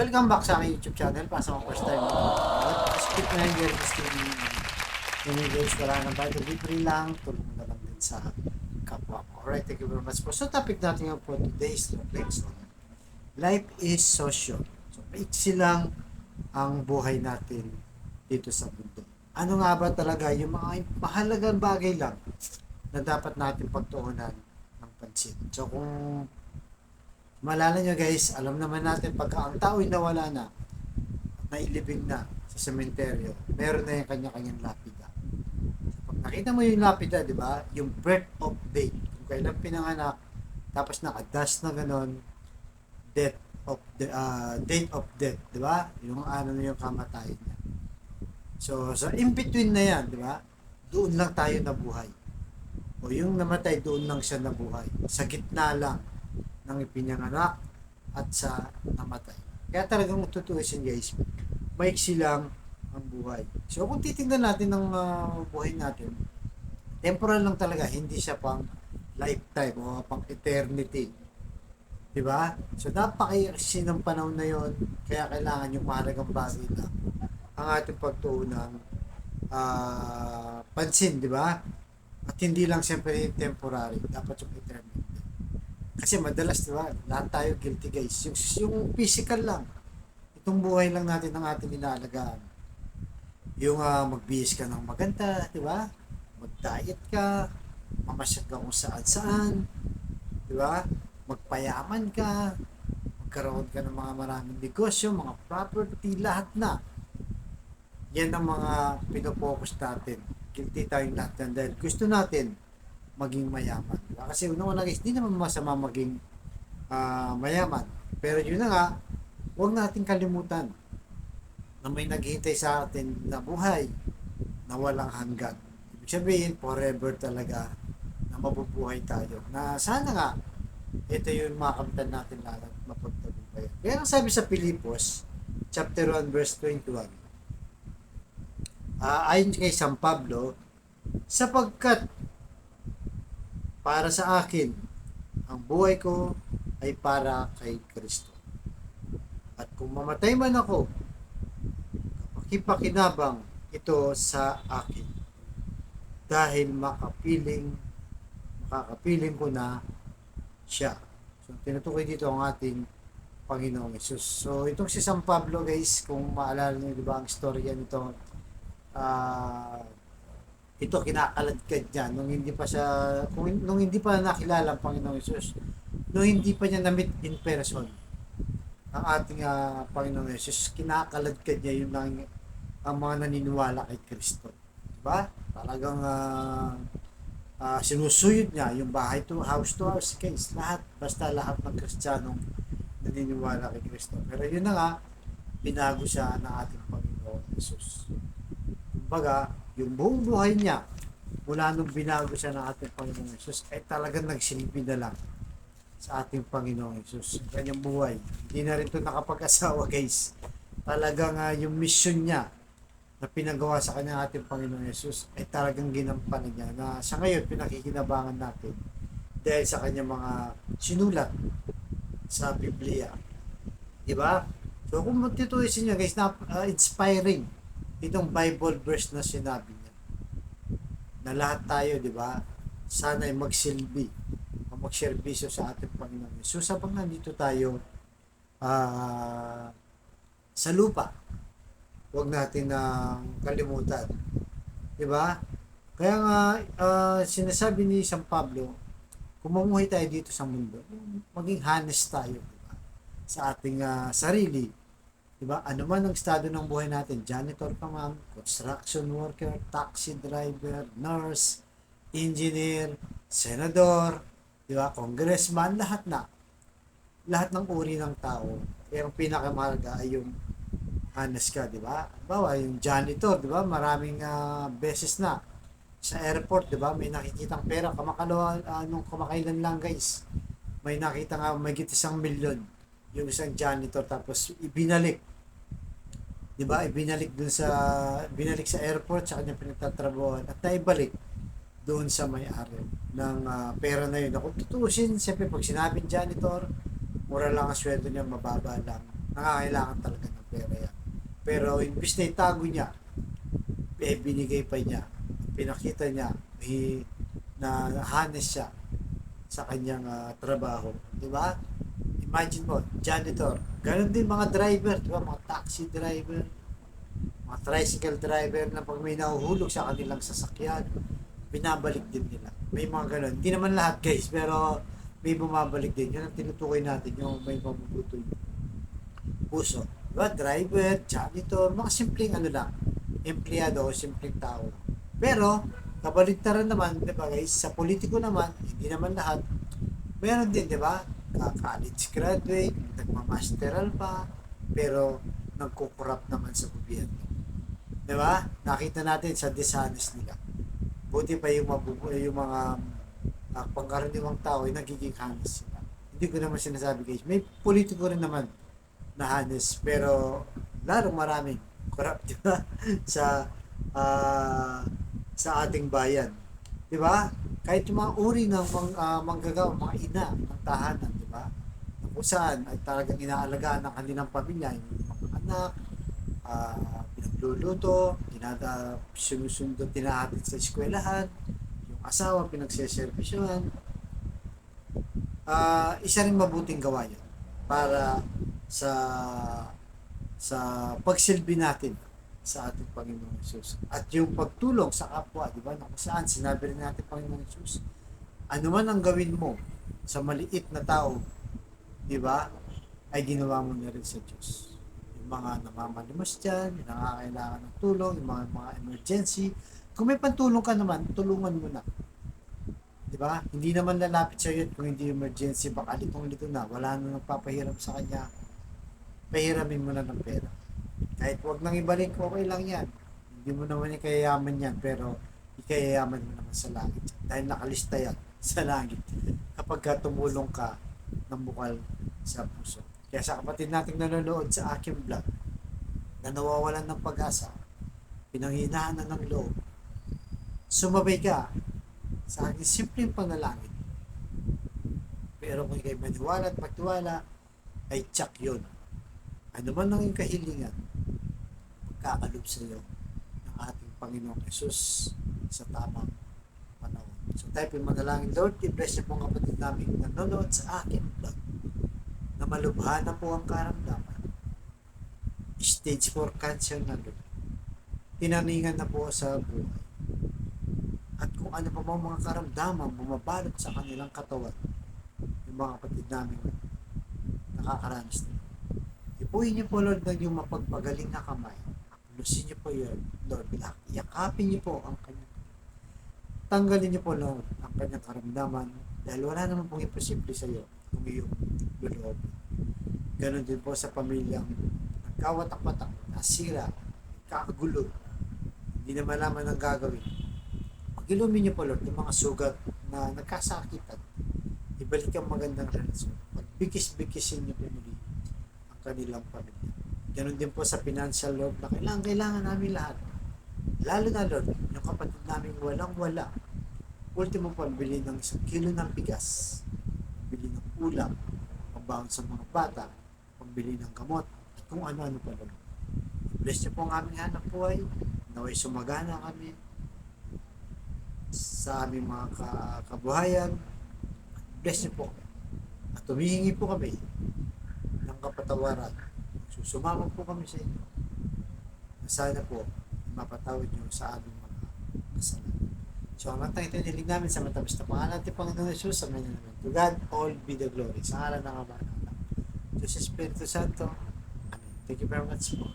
Welcome back sa aking YouTube channel. Para sa mga first time mo. Skip na yung very streaming. Yung guys, wala nang bayad. Libre lang. Tulong na lang din sa kapwa mo. Alright, thank you very much po. So, topic natin yung for today's reflection. Life is so short. So, maiksi lang ang buhay natin dito sa mundo. Ano nga ba talaga yung mga mahalagang bagay lang na dapat natin pagtuunan ng pansin. So, kung malala nyo guys, alam naman natin pagka ang tao'y nawala na, nailibing na sa sementeryo, meron na yung kanya-kanyang lapida. So, pag nakita mo yung lapida, di ba? Yung birth of date, kung kailan pinanganak, tapos naka-dash na ganon, date of death, di ba? Yung ano na yung kamatayan niya. So, sa in-between na yan, di ba? Doon lang tayo nabuhay. O yung namatay, doon lang siya nabuhay. Sa gitna lang ng ipinanganak at sa namatay. Kaya talagang tutuusin guys, maiksi lang ang buhay. So kung titingnan natin ng buhay natin, temporal lang talaga, hindi siya pang lifetime o pang eternity. Diba? So napakaiksi ng panahon na yon, kaya kailangan yung mahalagang bagay lang ang ating pagtuunang pansin, diba? At hindi lang siyempre temporary, dapat yung eternity. Kasi madalas, di ba, lahat tayo guilty guys. Yung physical lang. Itong buhay lang natin ang ating inaalagaan. Yung magbihis ka ng maganda, di ba? Mag-diet ka, mamasyal ka kung saan-saan, di ba? Magpayaman ka, magkaroon ka ng mga maraming negosyo, mga property, lahat na. Yan ang mga pinopokus natin. Guilty tayong lahat yan dahil gusto natin maging mayaman. Kasi una-una guys, hindi naman masama maging mayaman. Pero yun na nga, huwag nating kalimutan na may naghihintay sa atin na buhay na walang hanggan. Ibig sabihin, forever talaga na mabubuhay tayo. Na sana nga, ito yung makamtan natin lahat at mapagtagumpayan. Kaya ang sabi sa Pilipos, chapter 1, verse 21, ayon kay San Pablo, sapagkat para sa akin, ang buhay ko ay para kay Kristo. At kung mamatay man ako, kapakipakinabang ito sa akin. Dahil makakapiling ko na siya. So, tinutukoy dito ang ating Panginoong Yesus. So, itong si San Pablo guys, kung maalala niyo, di ba, ang storya nito, ito kinakaladkad niya nung hindi pa nakilala ang Panginoong Yesus, nung hindi pa niya na-meet in person ang ating Panginoong Yesus, kinakaladkad niya yung ang mga naniniwala kay Kristo, diba? Talagang sinusuyod niya yung bahay to house case, lahat, basta lahat ng Kristiyanong naniniwala kay Kristo. Pero yun na nga, binago siya ng ating Panginoong Yesus. Kumbaga, yung buong buhay niya mula nung binago siya ng ating Panginoong Yesus ay talagang nagsilbi na lang sa ating Panginoong Yesus. Ang kanyang buhay. Hindi na rin ito nakapag-asawa guys. Talagang yung mission niya na pinagawa sa kanya ating Panginoong Yesus ay talagang ginampanan niya na sa ngayon pinakikinabangan natin dahil sa kanyang mga sinulat sa Biblia. Diba? So kung matituisin niya guys, inspiring itong Bible verse na sinabi niya na lahat tayo, di ba, sana ay magsilbi o magserbisyo sa ating Panginoon Yesus habang nandito tayo sa lupa. Huwag natin kalimutan, di ba? Kaya nga sinasabi ni San Pablo, kung mamuhay tayo dito sa mundo, maging honest tayo, di ba, sa ating sarili. Diba? Ano man ang estado ng buhay natin, janitor ka man, construction worker, taxi driver, nurse, engineer, senador, diba? Congressman, lahat na. Lahat ng uri ng tao. Kaya ang pinakamahalaga ay yung honest ka, diba? Bawa, yung janitor, diba? Maraming beses na sa airport, diba? May nakikitang pera, nung kamakailan lang guys. May nakita nga, may 1,000,000 yung isang janitor, tapos ibinalik, di ba, binalik sa airport sa kanyang pinagtatrabahoan at naibalik doon sa may-ari ng pera na yun. Kung tutuusin, siyempre pag sinabing janitor, mura lang ang sweldo niya, mababa lang. Nangangailangan talaga ng pera yan. Pero imbis na itago niya, binigay pa niya, pinakita niya, na honest siya sa kanyang trabaho. Di ba? Imagine mo, janitor. Ganon din mga driver, di ba? Mga taxi driver, mga tricycle driver na pag may nahuhulog sa kanilang sasakyan, binabalik din nila. May mga ganon. Hindi naman lahat guys, pero may bumabalik din. Yun ang tinutukoy natin, yung may mabubutoy puso. Diba? Driver, janitor, mga simpleng ano lang, empleyado o simpleng tao. Pero, kabaligtaran naman, di ba guys, sa politiko naman, hindi naman lahat, meron din, di ba? College graduate, nagmamasteral pa, pero nagkukurap naman sa gobyerno. Di ba? Nakita natin sa dishonest nila. Buti pa yung mga pangkaraniwang tao ay nagiging honest sila. Hindi ko naman sinasabi guys, may politiko rin naman na honest, pero lalong maraming corrupt, di ba? sa ah, sa ating bayan. Di ba? Kahit yung mga uri ng manggagawa, mga ina ng tahanan, di ba? Kung saan ay talagang inaalagaan ng kanilang pamilya, yung mga anak, pinagluluto, sinusundo, tinahatid sa eskwelahan, yung asawa, pinagseservisyohan. Isa rin mabuting gawa yun para sa pagsilbi natin sa ating Panginoong Jesus. At yung pagtulong sa kapwa, di ba? Kung saan sinabi rin natin Panginoong Jesus, ano man ang gawin mo sa maliit na tao, di ba? Ay ginawa mo na rin sa Diyos. Yung mga namamalimos dyan, yung nakakailangan ng tulong, yung mga emergency. Kung may pantulong ka naman, tulungan mo na. Di ba? Hindi naman lalapit sa iyo kung hindi emergency, baka litong-lito na, wala na nagpapahiram sa kanya, pahiramin mo na ng pera. Kahit wag nang ibalik, okay lang yan. Hindi mo naman ikayayaman yan, pero ikayayaman mo naman sa langit. Dahil nakalista yan sa langit. Kapag ka tumulong ka ng bukal sa puso. Kaya sa kapatid nating nanonood sa aking vlog, na nawawalan ng pag-asa, pinanghinaan na ng loob, sumabay ka sa aking simpleng panalangin. Pero kung ikay maniwala at magtiwala, ay tsak yun. Ano man ang iyong kahilingan, magkakalob sa iyo ng ating Panginoong Jesus sa tamang panahon. So tayo po manalangin, Lord, i-bless niyo po ang kapatid namin nanonood sa akin vlog na malubha na po ang karamdaman. Stage 4 cancer na Lord. Tinaningan na po sa buhay. At kung ano pa mga karamdaman bumabalot sa kanilang katawan, yung mga kapatid namin nakakaranas na. Ipuhin niyo po Lord ng yung mapagpagaling na kamay. Lusin niyo po yun Lord. Yakapin niyo po ang kanyang. Tanggalin niyo po Lord ang kanyang karamdaman dahil wala naman pong imposible sa iyo kung iyong luloob. Ganon din po sa pamilyang nagkawatak-watak, nasira, kakagulo, hindi na malaman ang gagawin. Pagilumin niyo po Lord yung mga sugat na nagkasakitan. Ibalik ang magandang relasyon. Pagbikis-bikisin niyo po muli kanilang pamilya. Ganon din po sa financial Lord na kailangan namin lahat. Lalo na Lord, yung kapatid namin walang-wala. Ultimo pambili ng 1 kilo ng bigas, pambili ng ulam, pambaon sa mga bata, pambili ng gamot, at kung ano-ano pa Lord. Bless niyo po ang aming hanap buhay, naway sumagana kami sa aming mga kabuhayan. Bless niyo po. At humihingi po kami ng kapatawaran. Susumama po kami sa inyo. Sana po mapatawad niyo sa aming mga kasalanan. So ang ito nilig namin sa matabas na pangalan natin Panginoon Jesus, sa mga naman. To God all be the glory. Sa ngalan ng Ama ng Anak, Diyos Espiritu Santo. Amen. Thank you very much po.